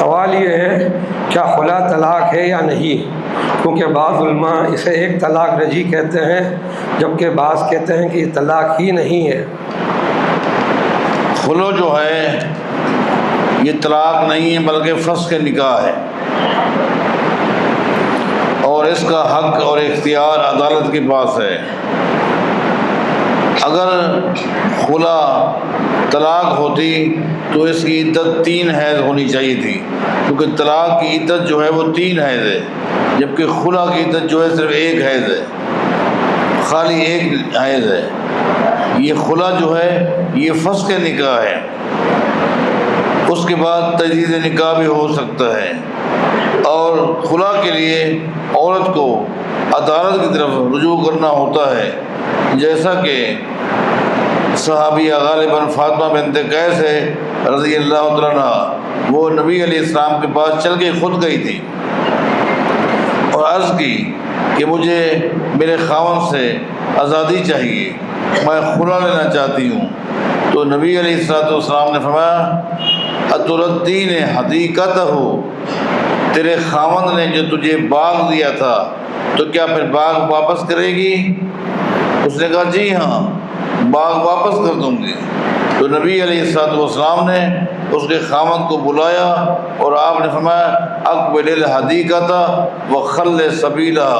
سوال یہ ہے کیا خلا طلاق ہے یا نہیں، کیونکہ بعض علماء اسے ایک طلاق رجعی کہتے ہیں جبکہ بعض کہتے ہیں کہ یہ طلاق ہی نہیں ہے۔ خلو جو ہے یہ طلاق نہیں ہے بلکہ فسخ نکاح ہے، اور اس کا حق اور اختیار عدالت کے پاس ہے۔ اگر خلا طلاق ہوتی تو اس کی عدت 3 حیض ہونی چاہیے تھی، کیونکہ طلاق کی عدت جو ہے وہ 3 حیض ہے، جبکہ خلا کی عدت جو ہے صرف 1 حیض ہے، خالی 1 حیض ہے۔ یہ خلا جو ہے یہ فسخ نکاح ہے، اس کے بعد تجدید نکاح بھی ہو سکتا ہے، اور خلا کے لیے عورت کو عدالت کی طرف رجوع کرنا ہوتا ہے، جیسا کہ صحابیہ غالباً فاطمہ بنت قیس ہے رضی اللہ تعالیٰ عنہ، وہ نبی علیہ السلام کے پاس چل کے خود گئی تھی اور عرض کی کہ مجھے میرے خاوند سے آزادی چاہیے، میں خلا لینا چاہتی ہوں۔ تو نبی علیہ السلام نے فرمایا اتردین حدیقتہ، تیرے خاوند نے جو تجھے باغ دیا تھا تو کیا پھر باغ واپس کرے گی؟ اس نے کہا جی ہاں، باغ واپس کر دوں گی۔ تو نبی علیہ السلام نے اس کے خاوند کو بلایا اور آپ نے فرمایا اقبل الحدیقۃ وخل سبیلہ،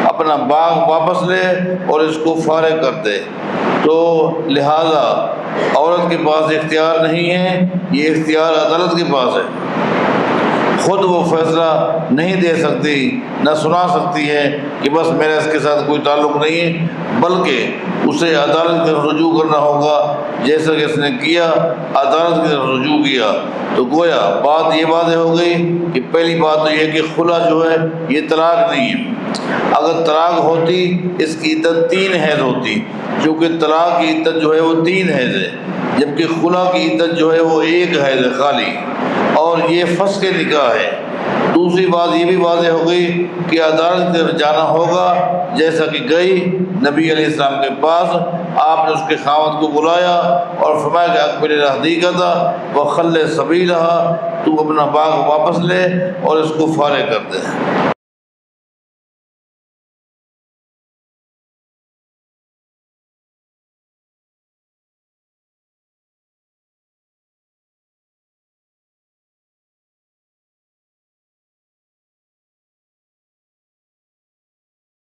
اپنا باغ واپس لے اور اس کو فارغ کر دے۔ تو لہذا عورت کے پاس اختیار نہیں ہے، یہ اختیار عدالت کے پاس ہے، خود وہ فیصلہ نہیں دے سکتی، نہ سنا سکتی ہے کہ بس میرا اس کے ساتھ کوئی تعلق نہیں ہے، بلکہ اسے عدالت کی طرف رجوع کرنا ہوگا، جیسا کہ اس نے کیا، عدالت کی طرف رجوع کیا۔ تو گویا بات یہ واضح ہو گئی کہ پہلی بات تو یہ کہ خلا جو ہے یہ طلاق نہیں ہے۔ اگر طلاق ہوتی اس کی عدت 3 حیض ہوتی، چونکہ طلاق کی عدت جو ہے وہ 3 حیض ہے، جبکہ خلا کی عدت جو ہے وہ 1 حیض ہے خالی، اور یہ فسخ نکاح ہے۔ دوسری بات یہ بھی واضح ہو گئی کہ عدالت کی طرف جانا ہوگا، جیسا کہ گئی نبی علیہ السلام کے پاس، آپ نے اس کے خاوند کو بلایا اور فرمایا کہ اقبل الحدیقۃ وخل سبیلہ، تو اپنا باغ واپس لے اور اس کو فارغ کر دے۔